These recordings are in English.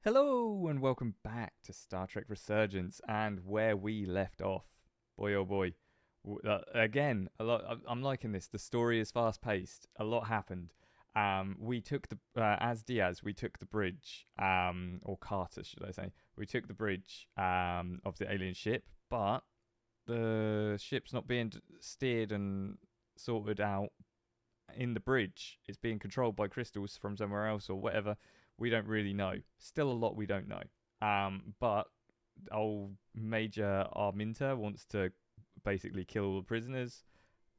Hello and welcome back to Star Trek Resurgence and where we left off. Boy oh boy. Again, a lot. I'm liking this. The story is fast paced. A lot happened. We took the as Diaz. We took the bridge. Or Carter, should I say? We took the bridge of the alien ship, but the ship's not being steered and sorted out in the bridge. It's being controlled by crystals from somewhere else or whatever. We don't really know. Still a lot we don't know. But old Major Arminta wants to basically kill all the prisoners.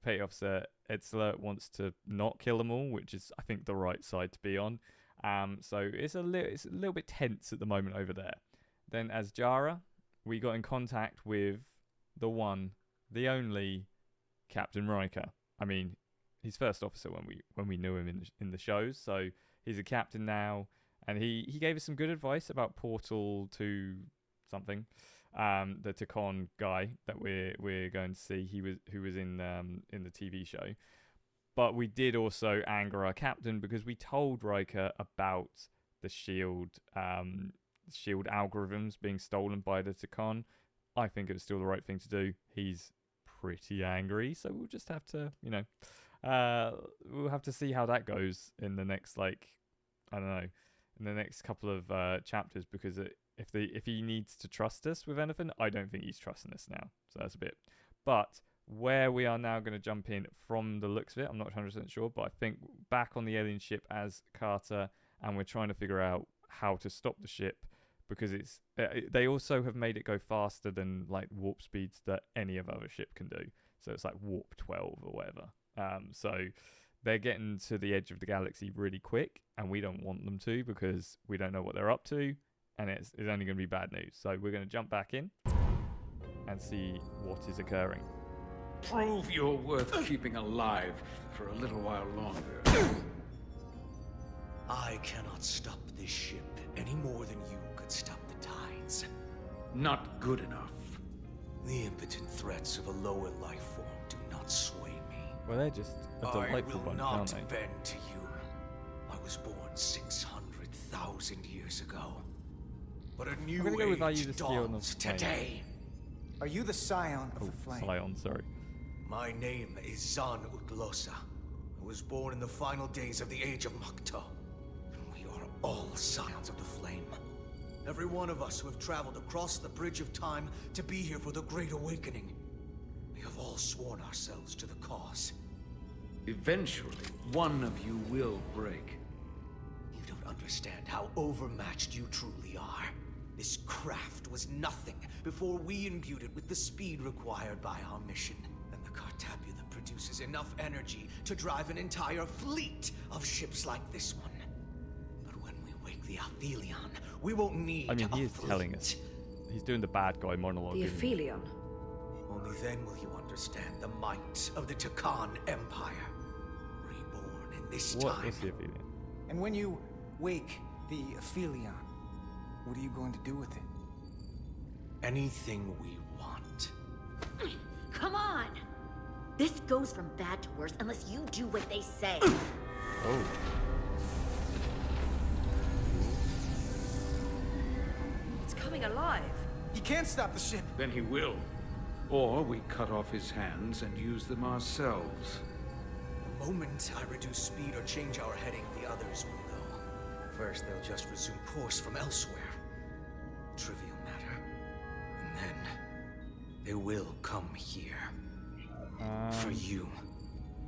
Petty Officer Edsler wants to not kill them all, which is, I think, the right side to be on. So it's a little bit tense at the moment over there. Then as Jara, we got in contact with the one, the only Captain Riker. I mean, he's first officer when we knew him in the shows, so he's a captain now. And he gave us some good advice about Portal to something. The Tkon guy that we're going to see, who was in the TV show. But we did also anger our captain because we told Riker about the shield algorithms being stolen by the Tkon. I think it was still the right thing to do. He's pretty angry, so we'll just have to, we'll have to see how that goes in the next, I don't know, in the next couple of chapters, because if he needs to trust us with anything, I don't think he's trusting us now. So that's a bit. But where we are now going to jump in from the looks of it, I'm not 100% sure, but I think back on the alien ship as Carter, and we're trying to figure out how to stop the ship, because they also have made it go faster than warp speeds that any other ship can do. So it's like warp 12 or whatever. So they're getting to the edge of the galaxy really quick, and we don't want them to because we don't know what they're up to, and it's only going to be bad news. So we're going to jump back in and see what is occurring. Prove you're worth keeping alive for a little while longer. I cannot stop this ship any more than you could stop the tides. Not good enough. The impotent threats of a lower life form do not sway me. Well, they're just a delightful bunch, aren't they? I will not bend to you. I was born 600,000 years ago. But a new age dawns today. Are you the scion of the flame? Scion, sorry. My name is Zan Utglosa. I was born in the final days of the Age of Makto. And we are all scions of the flame. Every one of us who have traveled across the bridge of time to be here for the Great Awakening. We have all sworn ourselves to the cause. Eventually, one of you will break. You don't understand how overmatched you truly are. This craft was nothing before we imbued it with the speed required by our mission. And the Cartabula produces enough energy to drive an entire fleet of ships like this one. But when we wake the Aphelion, we won't need a fleet. He is telling us. He's doing the bad guy monologue. The Aphelion? Only then will you understand the might of the Tkon Empire. Reborn in this time. What is the Aphelion? And when you wake the Aphelion, what are you going to do with it? Anything we want. Come on! This goes from bad to worse unless you do what they say. Oh. It's coming alive. You can't stop the ship. Then he will. Or we cut off his hands and use them ourselves. The moment I reduce speed or change our heading, the others will know. First, they'll just resume course from elsewhere. Trivial matter. And then, they will come here. For you.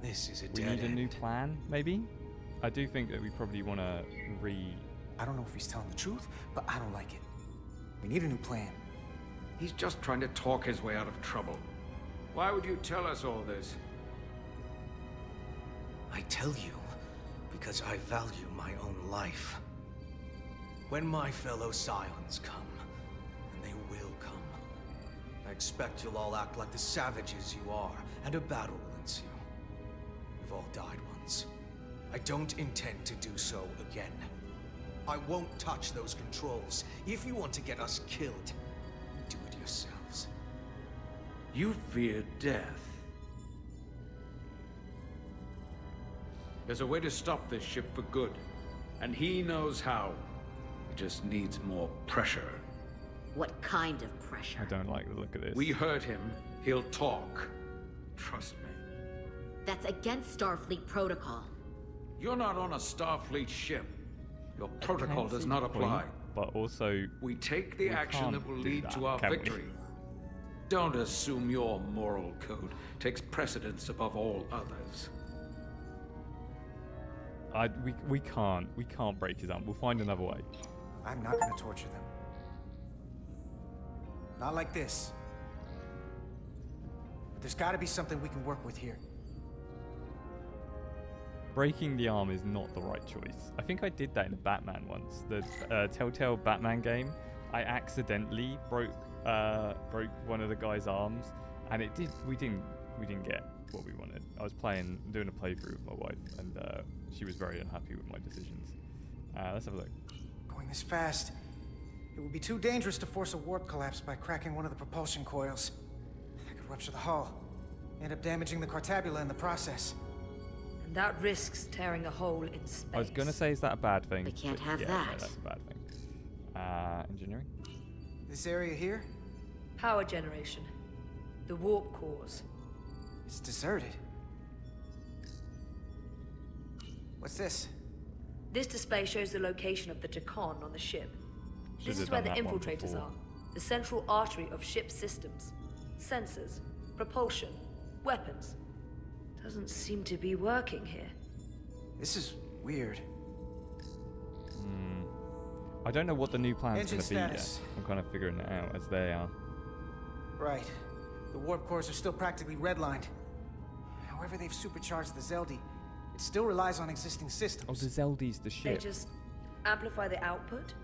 This is a dead end. We need a new plan, maybe? I do think that we probably want to I don't know if he's telling the truth, but I don't like it. We need a new plan. He's just trying to talk his way out of trouble. Why would you tell us all this? I tell you because I value my own life. When my fellow scions come, and they will come, I expect you'll all act like the savages you are, and a battle will ensue. We've all died once. I don't intend to do so again. I won't touch those controls. If you want to get us killed, do it yourselves. You fear death. There's a way to stop this ship for good, and he knows how. just needs more pressure. What kind of pressure? I don't like the look of this. We heard him. He'll talk. Trust me. That's against Starfleet protocol. You're not on a Starfleet ship. Your protocol Can does see not the apply. point, but also, We take the We action can't that will do lead that, to our can we? victory. Don't assume your moral code takes precedence above all others. we can't break his arm. We'll find another way. I'm not gonna torture them. Not like this. But there's gotta be something we can work with here. Breaking the arm is not the right choice. I think I did that in a Batman once. The Telltale Batman game. I accidentally broke one of the guy's arms, and we didn't get what we wanted. I was doing a playthrough with my wife, and she was very unhappy with my decisions. Let's have a look. Going this fast, it would be too dangerous to force a warp collapse by cracking one of the propulsion coils. I could rupture the hull, end up damaging the Cartabula in the process. And that risks tearing a hole in space. I was gonna say, is that a bad thing? We can't But have yeah, that. No, that's a bad thing. Engineering. This area here, Power generation. The warp cores. it's deserted. What's this? This display shows the location of the Tkon on the ship. Should This have is where the done that one infiltrators before. are. The central artery of ship systems. Sensors, propulsion, weapons. Doesn't seem to be working here. This is weird. I don't know what the new plan's Engine gonna be yet. status. I'm kind of figuring it out as they are. Right. The warp cores are still practically redlined. However they've supercharged the Zeldi, it still relies on existing systems. Oh, the Zeldi's the They ship. just amplify the output?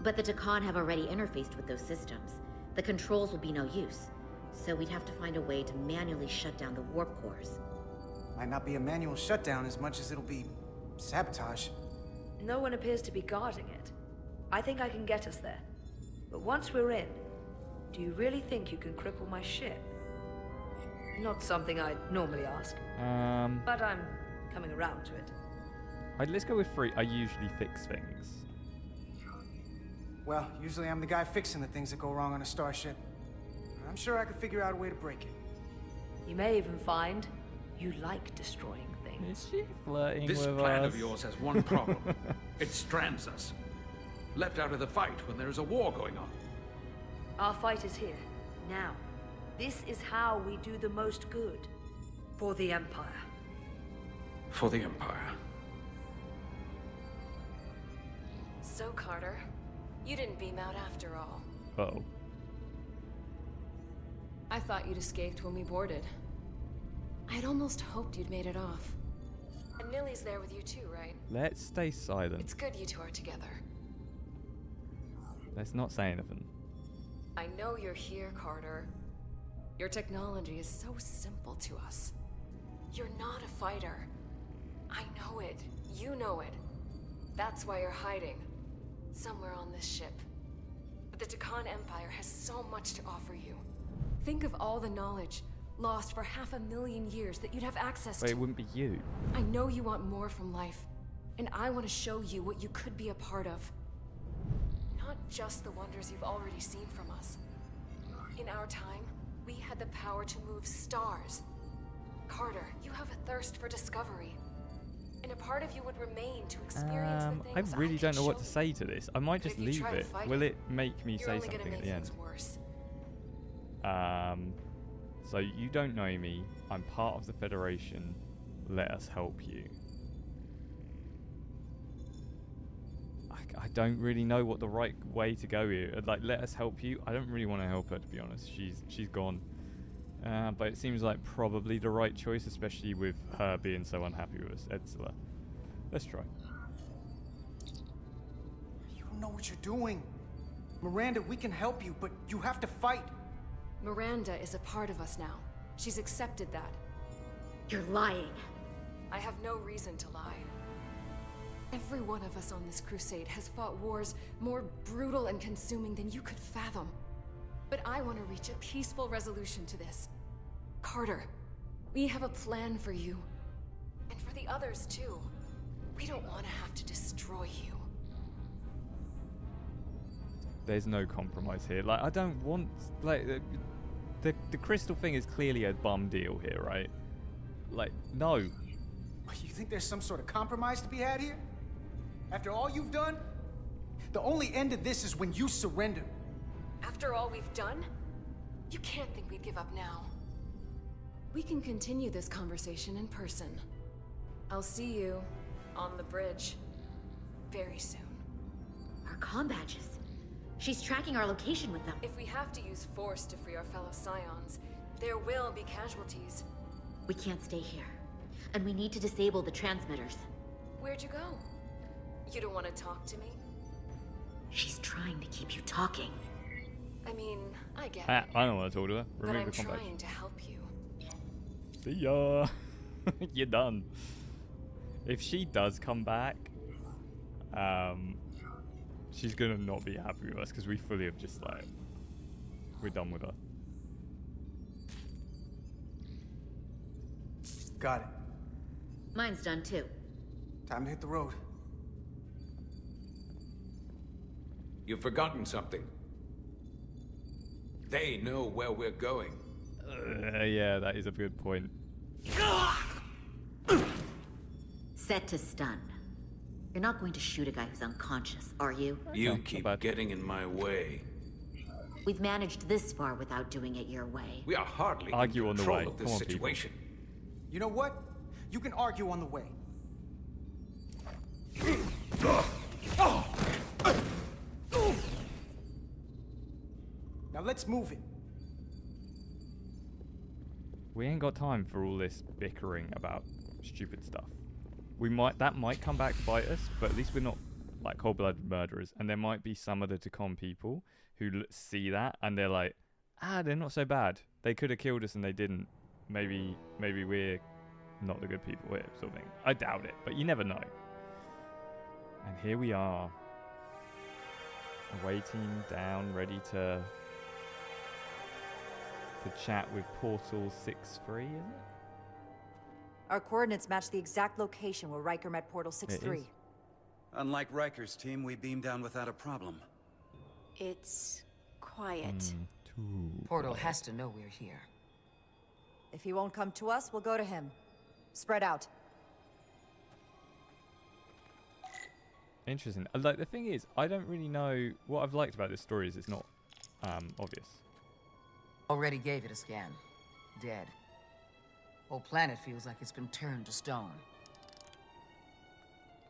But the Tkon have already interfaced with those systems. The controls will be no use. So we'd have to find a way to manually shut down the warp cores. Might not be a manual shutdown as much as it'll be sabotage. No one appears to be guarding it. I think I can get us there. But once we're in, do you really think you can cripple my ship? Not something I'd normally ask, but I'm coming around to it. Let's go with 3. I usually fix things. Well, usually I'm the guy fixing the things that go wrong on a starship. I'm sure I could figure out a way to break it. You may even find you like destroying things. Is she flirting This with plan us? of yours has one problem. It strands us. Left out of the fight when there is a war going on. Our fight is here, now. This is how we do the most good. For the Empire. For the Empire. So, Carter, you didn't beam out after all. Uh-oh. I thought you'd escaped when we boarded. I'd almost hoped you'd made it off. And Nilly's there with you too, right? Let's stay silent. It's good you two are together. Let's not say anything. I know you're here, Carter. Your technology is so simple to us. You're not a fighter. I know it. You know it. That's why you're hiding. Somewhere on this ship. But the Tkon Empire has so much to offer you. Think of all the knowledge lost for 500,000 years that you'd have access But to. it wouldn't be you. I know you want more from life, and I want to show you what you could be a part of. Not just the wonders you've already seen from us. In our time, we had the power to move stars. Carter, you have a thirst for discovery. And a part of you would remain to experience the I things really can don't know what show to say you. to this. I might But just if you leave try to it. fight Will it, it make me You're say only gonna something make at the end? things worse. So you don't know me. I'm part of the Federation. Let us help you. I don't really know what the right way to go here. Like, let us help you. I don't really want to help her, to be honest. She's gone. But it seems like probably the right choice, especially with her being so unhappy with us, Edsela. Let's try. You don't know what you're doing. Miranda, we can help you, but you have to fight. Miranda is a part of us now. She's accepted that. You're lying. I have no reason to lie. Every one of us on this crusade has fought wars more brutal and consuming than you could fathom. But I want to reach a peaceful resolution to this. Carter, we have a plan for you. And for the others, too. We don't want to have to destroy you. there's no compromise here. Like, I don't want, like, the crystal thing is clearly a bum deal here, right? Like, no. You think there's some sort of compromise to be had here? After all you've done? The only end of this is when you surrender. After all we've done? You can't think we'd give up now. We can continue this conversation in person. I'll see you on the bridge very soon. Our comm badges. She's tracking our location with them. If we have to use force to free our fellow Scions, there will be casualties. We can't stay here. And we need to disable the transmitters. Where'd you go? You don't want to talk to me? She's trying to keep you talking. I mean, I get Ah, it. I don't want to talk to her. But Remove I'm the combat. trying to help you. See ya. You're done. If she does come back, she's gonna not be happy with us because we fully have just like, we're done with her. Got it. Mine's done too. Time to hit the road. You've forgotten something. They know where we're going. Yeah, that is a good point. Set to stun. You're not going to shoot a guy who's unconscious, are you? You not keep bad. getting in my way. We've managed this far without doing it your way. We are hardly Argue in on the control way. of this Come on, people. situation. You know what? You can argue on the way. Now let's move it. We ain't got time for all this bickering about stupid stuff. That might come back to bite us, but at least we're not like cold-blooded murderers. And there might be some of the Tkon people who see that and they're like, they're not so bad. They could have killed us and they didn't. Maybe we're not the good people here, sort of thing. I doubt it, but you never know. And here we are, waiting down, ready to chat with Portal 6-3, is it? Our coordinates match the exact location where Riker met Portal 6-3. is. Unlike Riker's team, we beamed down without a problem. It's quiet. Portal has to know we're here. If he won't come to us, we'll go to him. Spread out. Interesting. Like, the thing is, I don't really know what I've liked about this story is it's not obvious. Already gave it a scan. Dead. Whole planet feels like it's been turned to stone.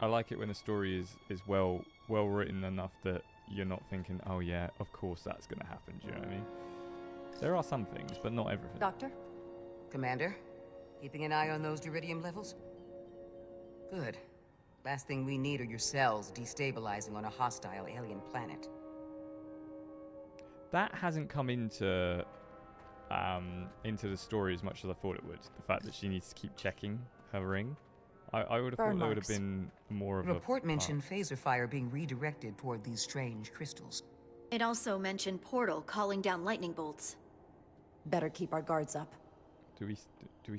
I like it when a story is well written enough that you're not thinking, oh yeah, of course that's going to happen. Do you know what I mean? There are some things, but not everything. Doctor? Commander, keeping an eye on those Duridium levels? Good. Last thing we need are your cells destabilizing on a hostile alien planet. That hasn't come into the story as much as I thought it would. The fact that she needs to keep checking her ring. I would have thought there would have been more of The a report part. mentioned phaser fire being redirected toward these strange crystals. It also mentioned Portal calling down lightning bolts. Better keep our guards up. Do we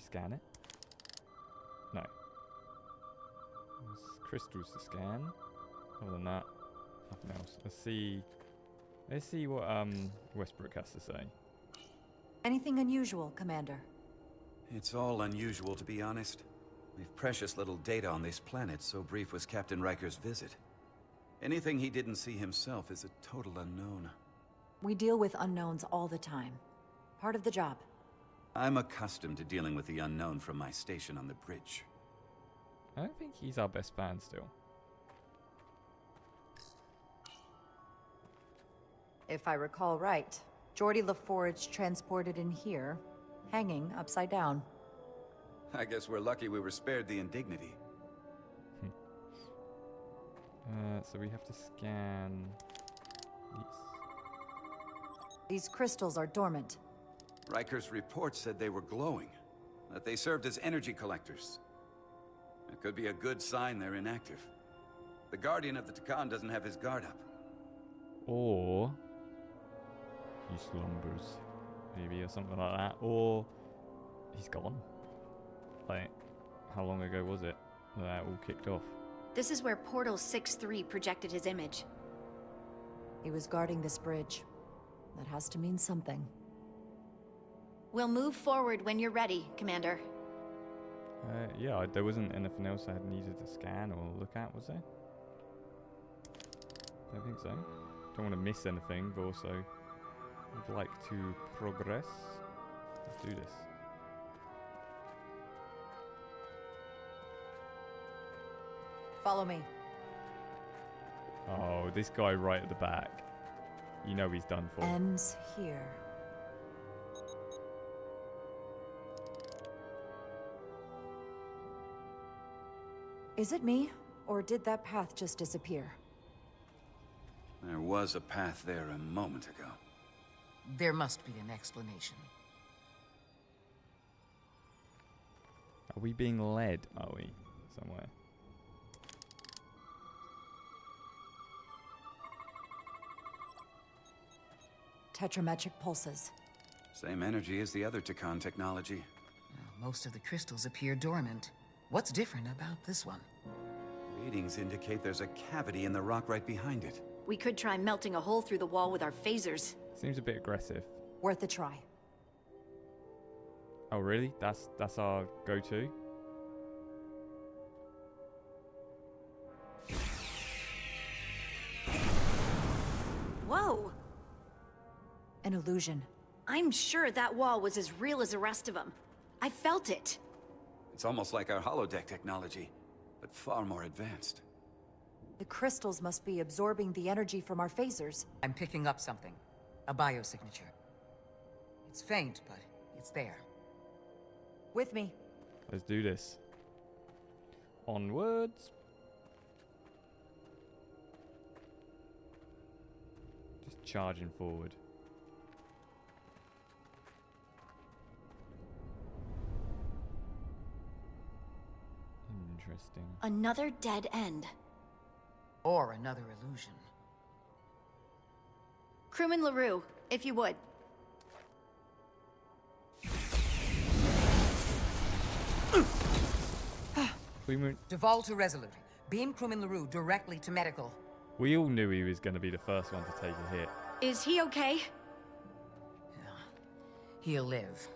scan it? No. There's crystals to scan. Other than that, nothing else. Let's see what Westbrook has to say. Anything unusual, Commander? It's all unusual, to be honest. We've precious little data on this planet, so brief was Captain Riker's visit. Anything he didn't see himself is a total unknown. We deal with unknowns all the time. Part of the job. I'm accustomed to dealing with the unknown from my station on the bridge. I don't think he's our best fan still. If I recall right, Geordi LaForge transported in here, hanging upside down. I guess we're lucky we were spared the indignity. So we have to scan these. These crystals are dormant. Riker's report said they were glowing, that they served as energy collectors. It could be a good sign they're inactive. The Guardian of the Tkon doesn't have his guard up. Or he slumbers, maybe, or something like that. Or he's gone. Like, how long ago was it that all kicked off? This is where Portal 6-3 projected his image. He was guarding this bridge. That has to mean something. We'll move forward when you're ready, Commander. Yeah, there wasn't anything else I had needed to scan or look at, was there? I don't think so. Don't want to miss anything, but also would like to progress. Let's do this. Follow me. Oh, this guy right at the back. You know he's done for. Ends here. Is it me, or did that path just disappear? There was a path there a moment ago. There must be an explanation. Are we being led, are we? Somewhere. Tetrametric pulses. Same energy as the other Tkon technology. Well, most of the crystals appear dormant. What's different about this one? Readings indicate there's a cavity in the rock right behind it. We could try melting a hole through the wall with our phasers. Seems a bit aggressive. Worth a try. Oh really? That's our go-to? Whoa! An illusion. I'm sure that wall was as real as the rest of them. I felt it. It's almost like our holodeck technology, but far more advanced. The crystals must be absorbing the energy from our phasers. I'm picking up something. A biosignature. It's faint, but it's there. With me. Let's do this. Onwards. Just charging forward. Interesting. Another dead end. Or another illusion. Crewman LaRue, if you would. Deval to Resolute. Beam Crewman LaRue directly to medical. We all knew he was going to be the first one to take a hit. Is he okay? Yeah. He'll live.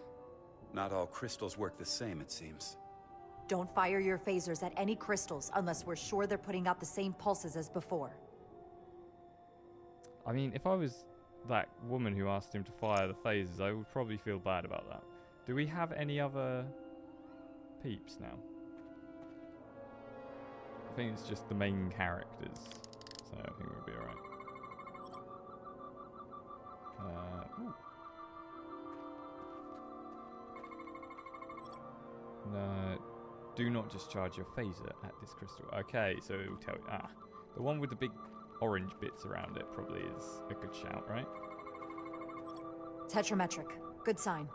Not all crystals work the same, it seems. Don't fire your phasers at any crystals unless we're sure they're putting out the same pulses as before. I mean, if I was that woman who asked him to fire the phasers, I would probably feel bad about that. Do we have any other peeps now? I think it's just the main characters, so I think we'll be alright. No, do not discharge your phaser at this crystal. Okay, so it will tell you. Ah, the one with the big orange bits around it probably is a good shout, right? Tetrametric. Good sign.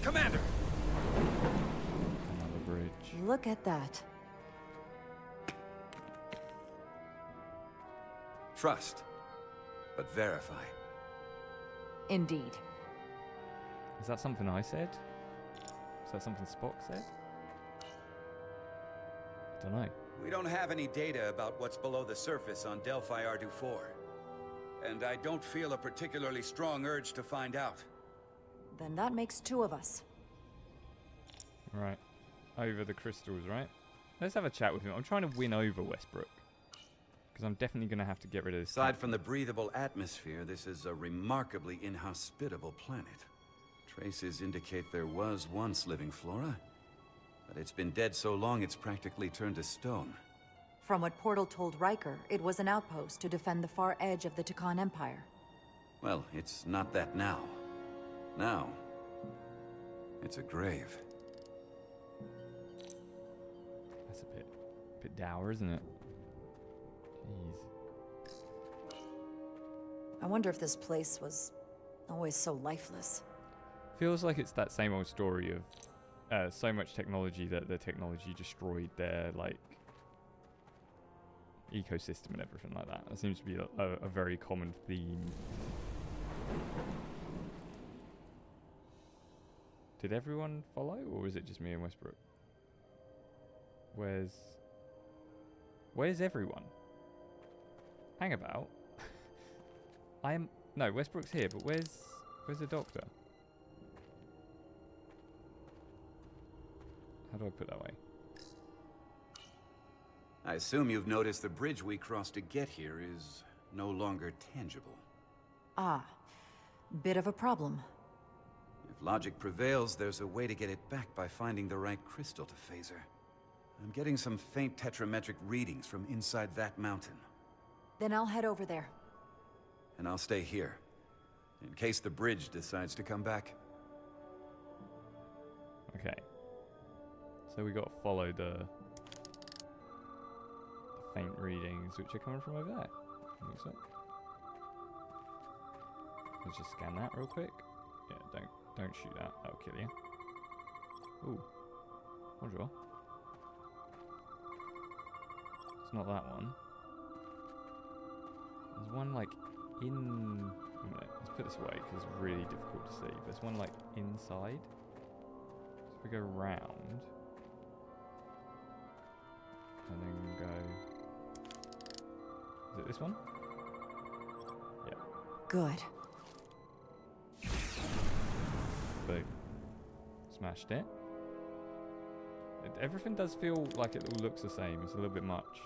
Commander! Another bridge. Look at that. Trust, but verify. Indeed. Is that something I said? Is that something Spock said? I don't know. We don't have any data about what's below the surface on Delphi Ardu 4. And I don't feel a particularly strong urge to find out. Then that makes two of us. Right. Over the crystals, right? Let's have a chat with him. I'm trying to win over Westbrook. Because I'm definitely going to have to get rid of this. Aside from the breathable atmosphere, this is a remarkably inhospitable planet. Traces indicate there was once living flora, but it's been dead so long it's practically turned to stone. From what Portal told Riker, it was an outpost to defend the far edge of the Tkon Empire. Well, it's not that now. Now, it's a grave. That's a bit dour, isn't it? Jeez. I wonder if this place was always so lifeless. Feels like it's that same old story of so much technology that the technology destroyed their like ecosystem and everything like that. That seems to be a very common theme. Did everyone follow, or was it just me and Westbrook? Where's everyone? Hang about. No, Westbrook's here, but where's the doctor? How do I put that way? I assume you've noticed the bridge we crossed to get here is no longer tangible. Ah, bit of a problem. If logic prevails, there's a way to get it back by finding the right crystal to phaser. I'm getting some faint tetrametric readings from inside that mountain. Then I'll head over there. And I'll stay here, in case the bridge decides to come back. Okay. So we got to follow the faint readings, which are coming from over there. Looks like. Let's just scan that real quick. Yeah, don't shoot that. That'll kill you. Ooh. Bonjour. It's not that one. There's one like in... Let's put this away because it's really difficult to see. There's one like inside. So if we go round and then go... Is it this one? Yeah. Good. Boom. Smashed it. Everything does feel like it all looks the same. It's a little bit much.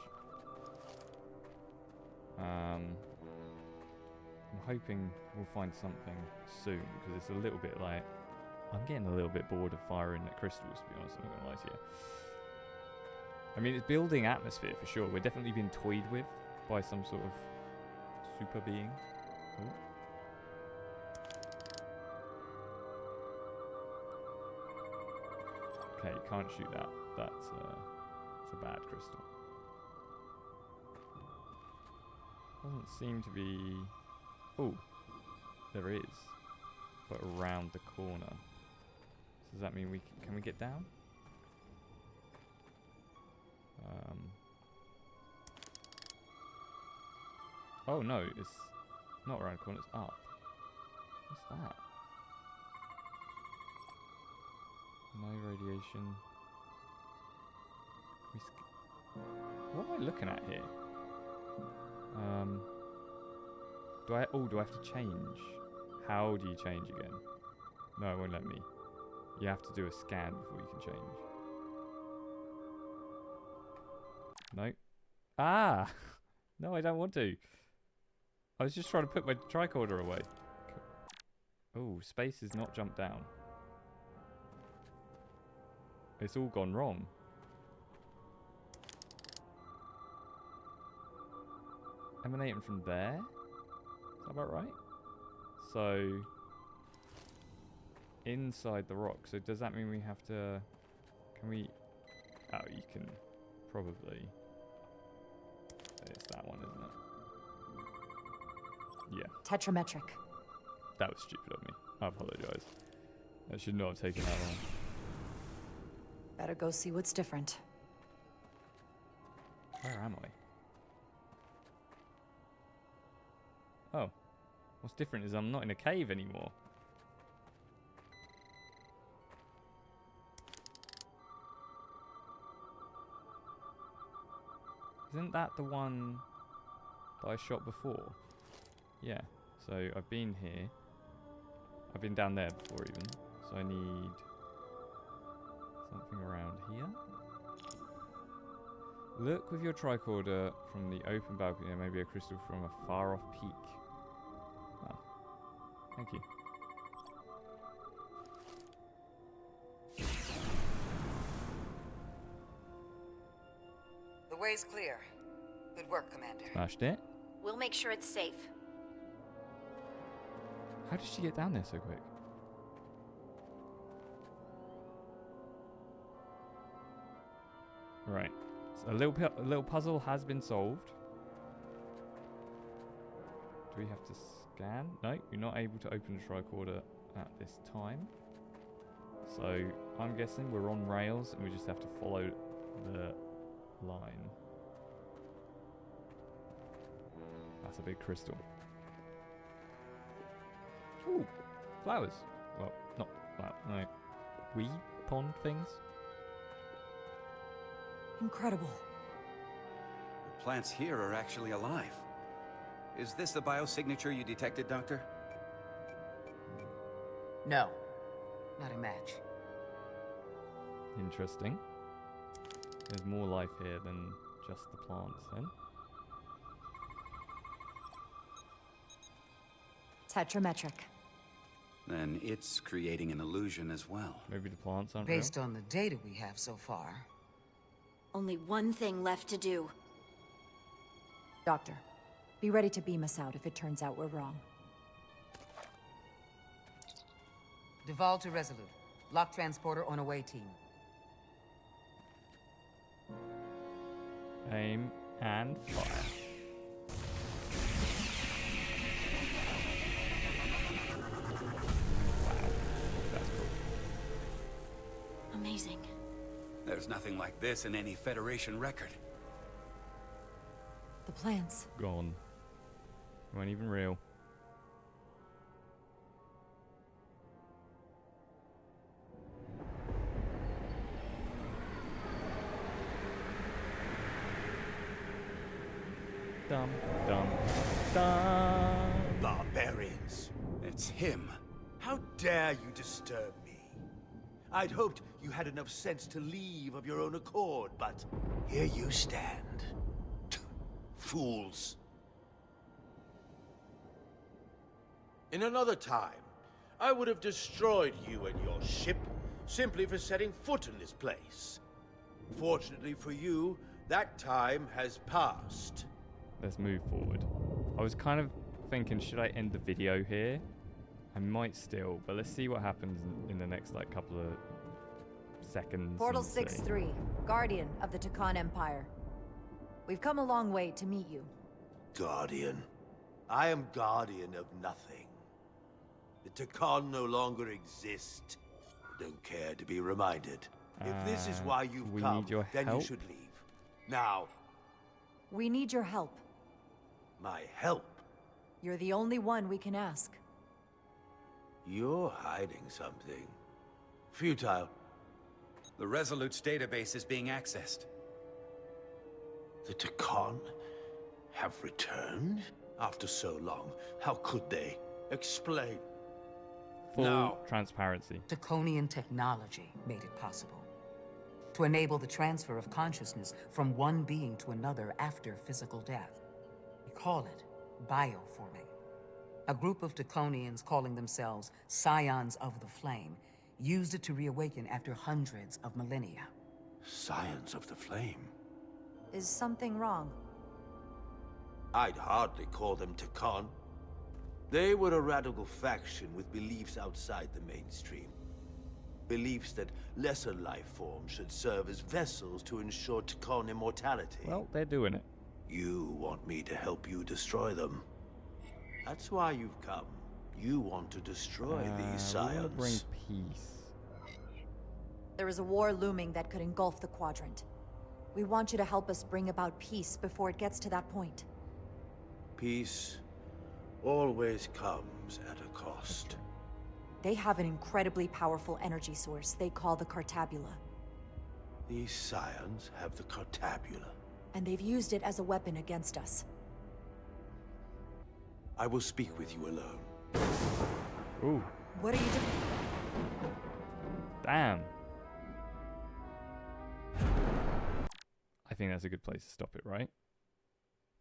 I'm hoping we'll find something soon because it's a little bit like... I'm getting a little bit bored of firing at crystals, to be honest. I'm not going to lie to you. I mean, it's building atmosphere for sure. We're definitely being toyed with by some sort of super being. Ooh. Okay, you can't shoot that. That's a bad crystal. Doesn't seem to be... Oh, there is. But around the corner. So does that mean we can we get down? Oh no, it's not around the corner, it's up. What's that? No radiation. What am I looking at here? Do I have to change? How do you change again? No, it won't let me. You have to do a scan before you can change. No. Ah! No, I don't want to. I was just trying to put my tricorder away. Oh, space is not jumped down. It's all gone wrong. Emanating from there? Is that about right? So, inside the rock. So does that mean we have to... Can we... Oh, you can probably... It's that one, isn't it? Yeah. Tetrametric. That was stupid of me. I apologize. That should not have taken that long. Better go see what's different. Where am I? Oh. What's different is I'm not in a cave anymore. Isn't that the one that I shot before? Yeah. So I've been here. I've been down there before even. So I need something around here. Look with your tricorder from the open balcony. There may be a crystal from a far off peak. Oh. Thank you. The way's clear. Good work, Commander. Smashed it. We'll make sure it's safe. How did she get down there so quick? Right. So a little puzzle has been solved. Do we have to scan? No, you're not able to open the tricorder at this time. So I'm guessing we're on rails and we just have to follow the line. That's a big crystal. Ooh, flowers. Well, not flowers, no. Weed pond things. Incredible. The plants here are actually alive. Is this the biosignature you detected, Doctor? No. Not a match. Interesting. There's more life here than just the plants, then. Tetrametric. Then it's creating an illusion as well. Maybe the plants aren't Based on the data we have so far. Only one thing left to do. Doctor, be ready to beam us out if it turns out we're wrong. Duval to Resolute. Lock transporter on away team. real. Aim and fire. Amazing. There's nothing like this in any Federation record. The plans. Gone. Weren't even real. Dum, dum, dum. Barbarians. It's him. How dare you disturb me? I'd hoped you had enough sense to leave of your own accord, but here you stand. Fools. In another time, I would have destroyed you and your ship simply for setting foot in this place. Fortunately for you, that time has passed. Let's move forward. I was kind of thinking, should I end the video here? I might still, but let's see what happens in the next like couple of seconds. Portal and see. 6-3, Guardian of the Tkon Empire. We've come a long way to meet you. Guardian. I am guardian of nothing. The Tkon no longer exist. Don't care to be reminded. If this is why you've we come, need your then help. you should leave. Now, We need your help. my help. You're the only one we can ask. You're hiding something. Futile. The Resolute's database is being accessed. The Tkon have returned? After so long, how could they? Explain. Full No. transparency. Tkonian technology made it possible. To enable the transfer of consciousness from one being to another after physical death. We call it bioforming. A group of Tkonians calling themselves Scions of the Flame used it to reawaken after hundreds of millennia. Scions of the Flame. Is something wrong? I'd hardly call them Tkon. They were a radical faction with beliefs outside the mainstream. Beliefs that lesser life forms should serve as vessels to ensure Tkon immortality. Well, they're doing it. You want me to help you destroy them. That's why you've come. You want to destroy these We wanna scions. bring peace. There is a war looming that could engulf the Quadrant. We want you to help us bring about peace before it gets to that point. Peace always comes at a cost. They have an incredibly powerful energy source they call the Cartabula, These scions have the Cartabula. and they've used it as a weapon against us. I will speak with you alone. Ooh, What are you doing? damn. I think that's a good place to stop it, right?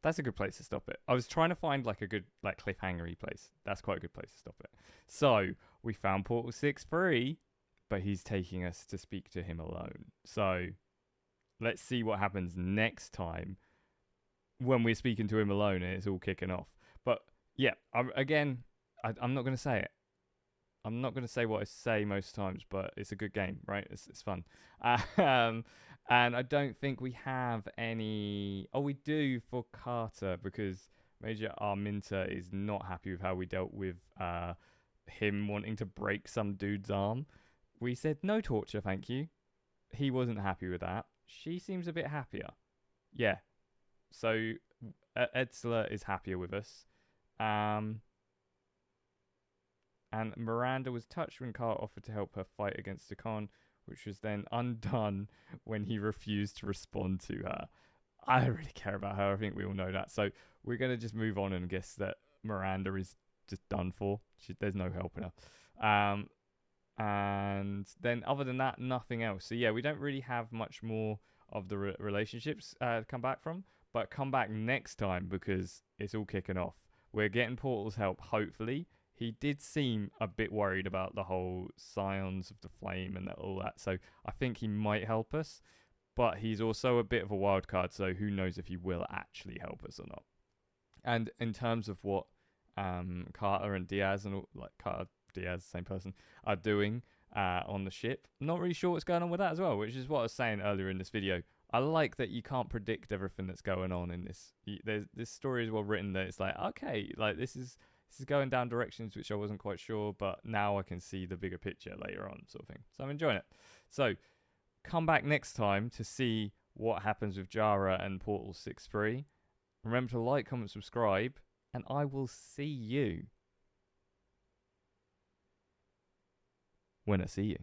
That's a good place to stop it. I was trying to find like a good like cliffhanger-y place. That's quite a good place to stop it. So we found Portal 6-3, but he's taking us to speak to him alone. So let's see what happens next time when we're speaking to him alone and it's all kicking off. But yeah, I'm not going to say it. I'm not going to say what I say most times, but it's a good game, right? It's fun. And I don't think we have any... Oh, we do for Carter, because Major Arminta is not happy with how we dealt with him wanting to break some dude's arm. We said, no torture, thank you. He wasn't happy with that. She seems a bit happier. Yeah. So Edsela is happier with us. And Miranda was touched when Carter offered to help her fight against Tkon, which was then undone when he refused to respond to her. I don't really care about her. I think we all know that. So we're going to just move on and guess that Miranda is just done for. There's no helping her. And then other than that, nothing else. So yeah, we don't really have much more of the relationships to come back from. But come back next time because it's all kicking off. We're getting Portal's help, hopefully. He did seem a bit worried about the whole Scions of the Flame and all that. So I think he might help us. But he's also a bit of a wild card, so who knows if he will actually help us or not. And in terms of what Carter and Diaz, and like Carter, Diaz, same person, are doing on the ship, I'm not really sure what's going on with that as well, which is what I was saying earlier in this video. I like that you can't predict everything that's going on in this. This story is well written that it's like, okay, like this is going down directions which I wasn't quite sure, but now I can see the bigger picture later on, sort of thing. So I'm enjoying it. So come back next time to see what happens with Jara and Portal 6-3. Remember to like, comment, subscribe, and I will see you when I see you.